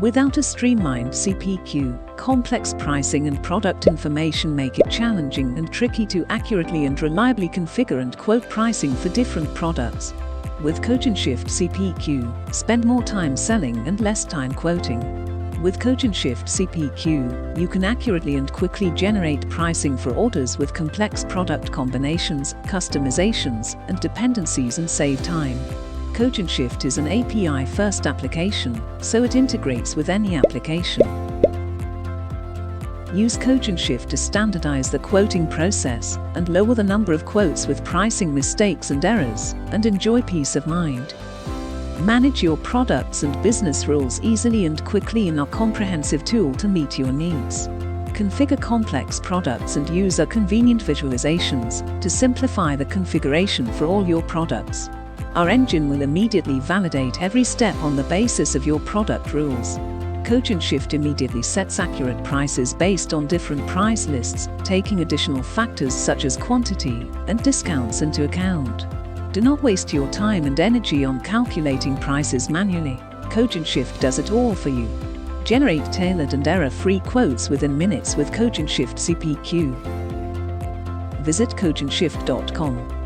Without a streamlined CPQ, complex pricing and product information make it challenging and tricky to accurately and reliably configure and quote pricing for different products. With CogentShift CPQ, spend more time selling and less time quoting. With CogentShift CPQ, you can accurately and quickly generate pricing for orders with complex product combinations, customizations, and dependencies and save time. CogentShift is an API-first application, so it integrates with any application. Use CogentShift to standardize the quoting process and lower the number of quotes with pricing mistakes and errors, and enjoy peace of mind. Manage your products and business rules easily and quickly in our comprehensive tool to meet your needs. Configure complex products and use our convenient visualizations to simplify the configuration for all your products. Our engine will immediately validate every step on the basis of your product rules. CogentShift immediately sets accurate prices based on different price lists, taking additional factors such as quantity and discounts into account. Do not waste your time and energy on calculating prices manually. CogentShift does it all for you. Generate tailored and error-free quotes within minutes with CogentShift CPQ. Visit CogentShift.com.